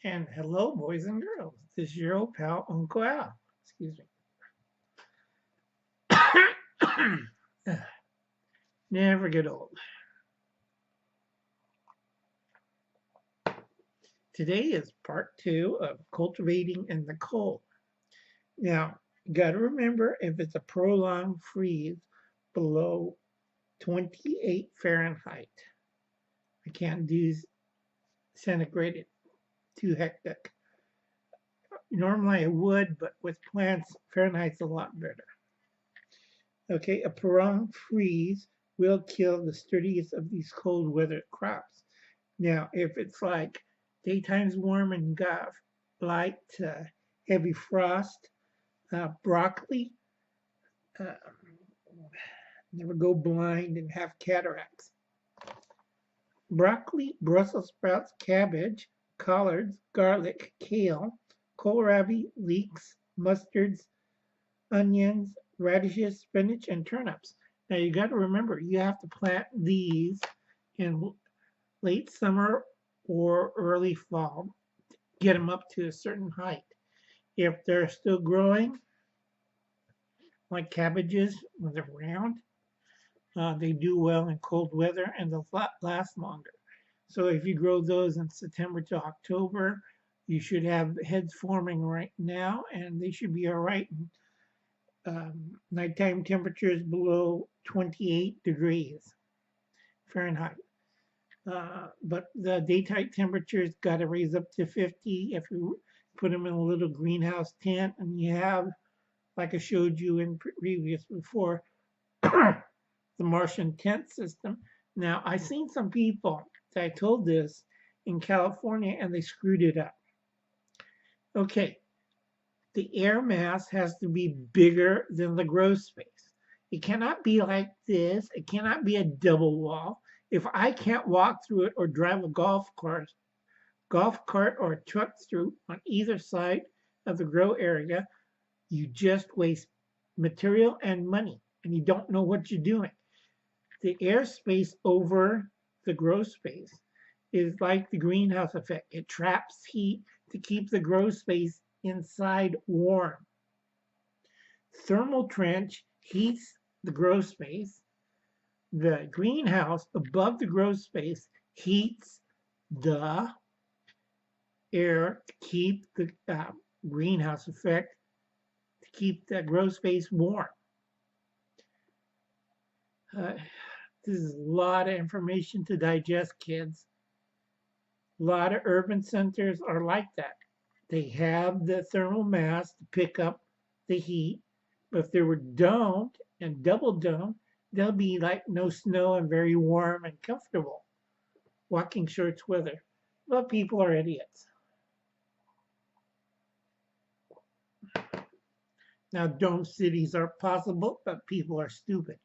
And hello, boys and girls. This is your old pal, Uncle Al. Excuse me. Never get old. Today is part 2 of cultivating in the cold. Now, you got to remember if it's a prolonged freeze below 28 Fahrenheit, I can't do centigrade, it's too hectic. Normally I would, but with plants, Fahrenheit's a lot better. Okay, a prolonged freeze will kill the sturdiest of these cold weather crops. Now, if it's like daytime's warm and you got light heavy frost, broccoli, uh, never go blind and have cataracts. Broccoli, Brussels sprouts, cabbage, collards, garlic, kale, kohlrabi, leeks, mustards, onions, radishes, spinach, and turnips. Now you got to remember, you have to plant these in late summer or early fall, get them up to a certain height. If they're still growing, like cabbages when they're round, they do well in cold weather and they'll last longer. So if you grow those in September to October, you should have heads forming right now, and they should be all right. Nighttime temperatures below 28 degrees Fahrenheit. But the daytime temperatures got to raise up to 50 if you put them in a little greenhouse tent and you have, like I showed you in previous before, the Martian tent system. Now, I've seen some people that I told this in California and they screwed it up. Okay, the air mass has to be bigger than the growth space. It cannot be like this. It cannot be a double wall. If I can't walk through it or drive a golf cart or a truck through on either side of the grow area, you just waste material and money and you don't know what you're doing. The airspace over the grow space is like the greenhouse effect. It traps heat to keep the grow space inside warm. Thermal trench heats the grow space. The greenhouse above the grow space heats the air to keep the greenhouse effect, to keep the grow space warm. This is a lot of information to digest, kids. A lot of urban centers are like that. They have the thermal mass to pick up the heat, but if they were domed and double domed, they'll be like no snow and very warm and comfortable. Walking shorts weather. But people are idiots. Now, dome cities are possible, but people are stupid.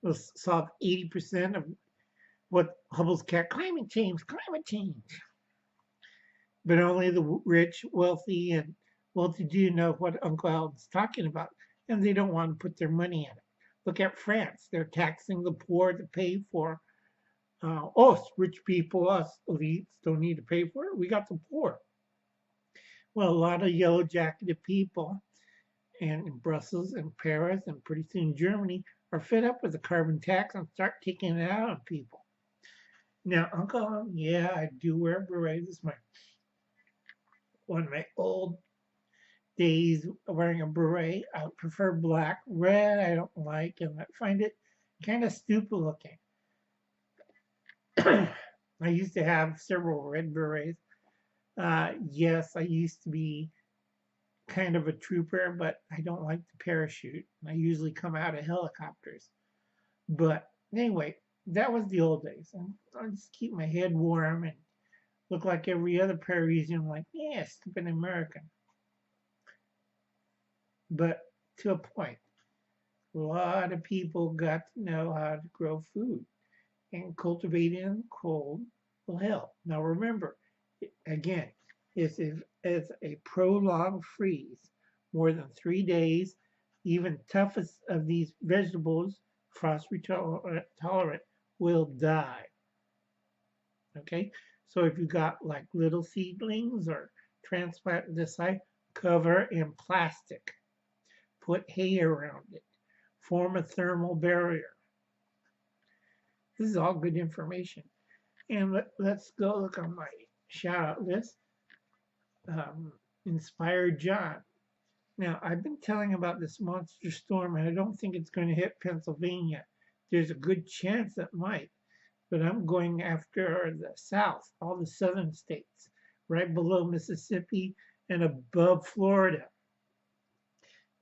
We'll solve 80% of what Hubble's cat climate change. But only the rich, wealthy, and well-to-do know what Uncle Al's talking about, and they don't want to put their money in it. Look at France. They're taxing the poor to pay for us, rich people, us elites don't need to pay for it. We got the poor. Well, a lot of yellow-jacketed people in Brussels and Paris and pretty soon Germany are fed up with the carbon tax and start taking it out on people. Now, Uncle, yeah, I do wear a beret. This is one of my old days wearing a beret. I prefer black. Red, I don't like, and I find it kind of stupid looking. I used to have several red berets. Yes, I used to be kind of a trooper, but I don't like to parachute. I usually come out of helicopters. But anyway, that was the old days. And I just keep my head warm and look like every other Parisian, like, yeah, stupid American. But to a point, a lot of people got to know how to grow food, and cultivating in the cold will help. Now remember, again, if it's a prolonged freeze, more than 3 days, even toughest of these vegetables, frost tolerant, will die. Okay, so if you got like little seedlings or transplant this side, cover in plastic. Put hay around it. Form a thermal barrier. This is all good information. And let's go look on my shout out list. Um, Inspired John. Now, I've been telling about this monster storm, and I don't think it's going to hit Pennsylvania. There's a good chance it might, but I'm going after the South, all the southern states, right below Mississippi and above Florida.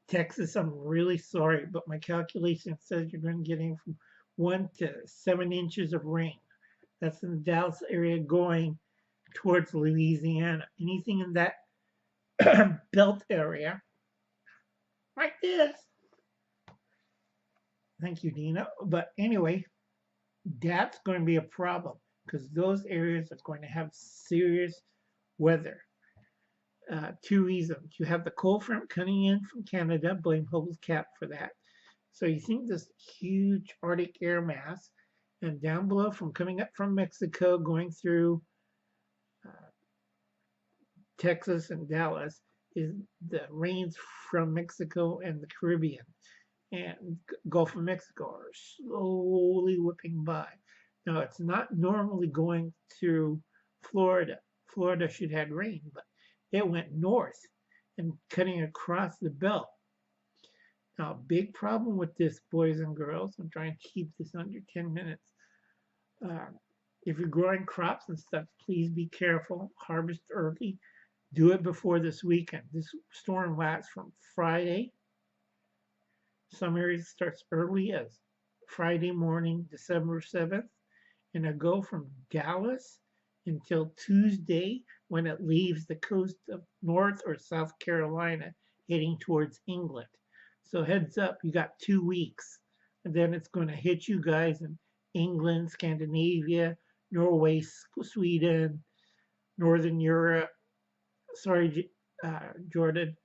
Texas, I'm really sorry, but my calculation says you're going to get in from 1 to 7 inches of rain. That's in the Dallas area going towards Louisiana. Anything in that belt area, like this. Thank you, Dina. But anyway, that's going to be a problem because those areas are going to have serious weather. 2 reasons. You have the cold front coming in from Canada, blame Hubble's cap for that. So you think this huge Arctic air mass, and down below from coming up from Mexico, going through Texas and Dallas, is the rains from Mexico and the Caribbean and Gulf of Mexico are slowly whipping by. Now, it's not normally going through Florida. Florida should have rain, but it went north and cutting across the belt. Now, big problem with this, boys and girls, I'm trying to keep this under 10 minutes. If you're growing crops and stuff, please be careful. Harvest early. Do it before this weekend. This storm lasts from Friday. Some areas starts early as Friday morning, December 7th, and it'll go from Dallas until Tuesday when it leaves the coast of North or South Carolina heading towards England. So heads up, you got 2 weeks. And then it's going to hit you guys in England, Scandinavia, Norway, Sweden, Northern Europe. Sorry, Jordan,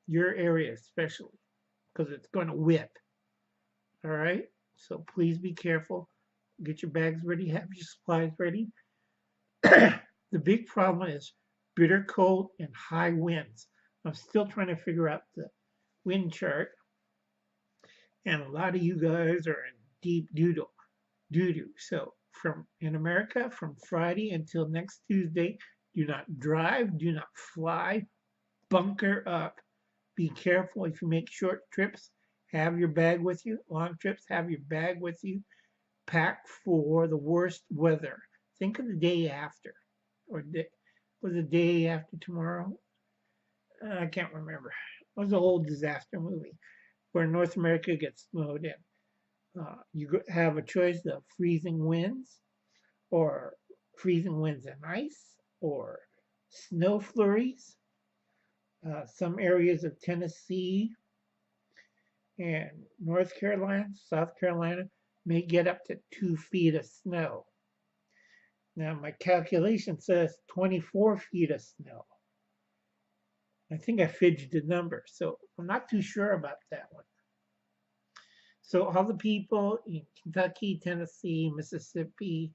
your area especially, because it's going to whip. All right? So please be careful. Get your bags ready, have your supplies ready. The big problem is bitter cold and high winds. I'm still trying to figure out the wind chart, and a lot of you guys are in deep doo-doo. So in America, from Friday until next Tuesday, do not drive, do not fly, bunker up. Be careful if you make short trips. Have your bag with you. Long trips, have your bag with you. Pack for the worst weather. Think of the day after, or was the day after tomorrow? I can't remember. It was an old disaster movie where North America gets snowed in. You have a choice of freezing winds, or freezing winds and ice, or snow flurries. Some areas of Tennessee and North Carolina, South Carolina may get up to 2 feet of snow. Now, my calculation says 24 feet of snow. I think I fidgeted the number, so I'm not too sure about that one. So all the people in Kentucky, Tennessee, Mississippi,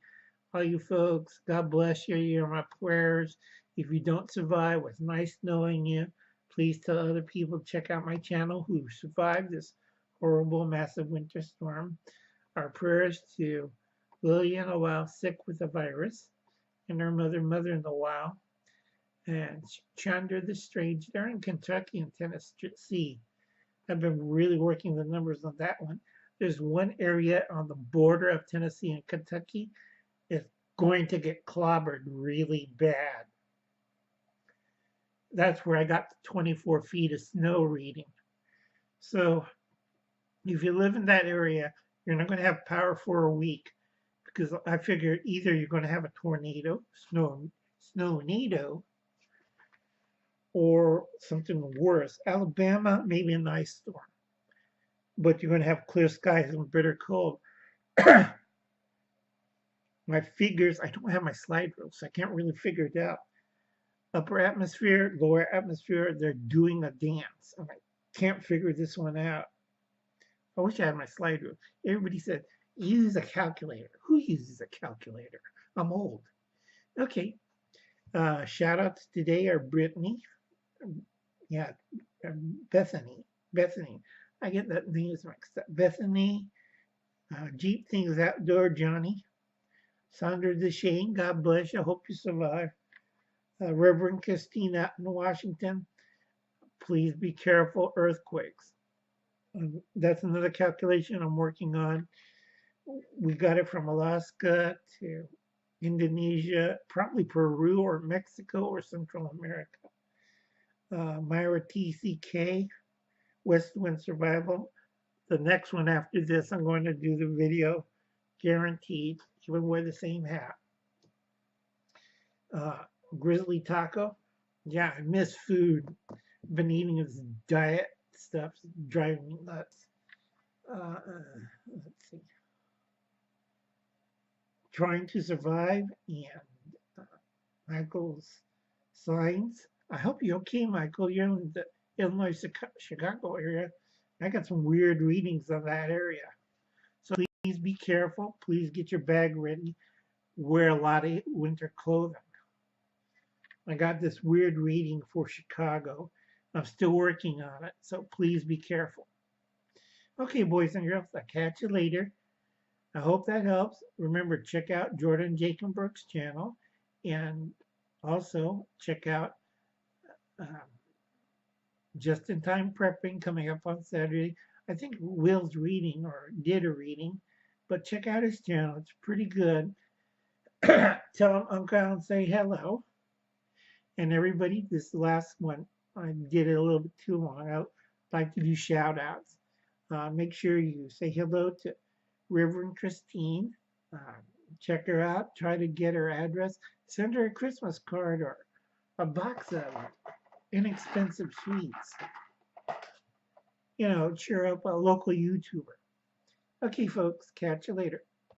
all you folks, God bless you. You're my prayers. If you don't survive, it was nice knowing you. Please tell other people to check out my channel who survived this horrible, massive winter storm. Our prayers to Lillian, sick with a virus, and her mother-in-law, and Chandra the Stranger in Kentucky and Tennessee. I've been really working the numbers on that one. There's one area on the border of Tennessee and Kentucky that's going to get clobbered really bad. That's where I got the 24 feet of snow reading. So if you live in that area, you're not going to have power for a week, because I figure either you're going to have a tornado, snow-nado, or something worse. Alabama, maybe an ice storm, but you're going to have clear skies and bitter cold. My figures, I don't have my slide rule, so I can't really figure it out. Upper atmosphere, lower atmosphere, they're doing a dance, and I can't figure this one out. I wish I had my slide rule. Everybody said, Use a calculator. Who uses a calculator? I'm old. Okay. Shout outs today are Brittany. Yeah, Bethany. Bethany. I get that names mixed up. Bethany, Jeep Things Outdoor, Johnny. Sandra DeShane, God bless you. I hope you survive. Reverend Christine out in Washington. Please be careful, earthquakes. That's another calculation I'm working on. We got it from Alaska to Indonesia, probably Peru or Mexico or Central America. Myra TCK, West Wind Survival. The next one after this, I'm going to do the video, guaranteed. Even wear the same hat. Uh, Grizzly Taco. Yeah, I miss food. Been eating this diet stuff, driving me nuts. Let's see. Trying to survive and uh, Michael's signs. I hope you're okay, Michael. You're in the Illinois, Chicago area. I got some weird readings of that area. So please be careful. Please get your bag ready. Wear a lot of winter clothing. I got this weird reading for Chicago. I'm still working on it, so please be careful. Okay, boys and girls, I'll catch you later. I hope that helps. Remember, check out Jordan Jakenbrook's channel and also check out um, Just in Time Prepping coming up on Saturday. I think Will's reading or did a reading, but check out his channel. It's pretty good. Tell him Uncle Alan say hello. And everybody, this last one, I did it a little bit too long. I like to do shout outs. Make sure you say hello to Reverend Christine. Uh, check her out. Try to get her address. Send her a Christmas card or a box of inexpensive sweets. You know, cheer up a local YouTuber. Okay, folks, catch you later.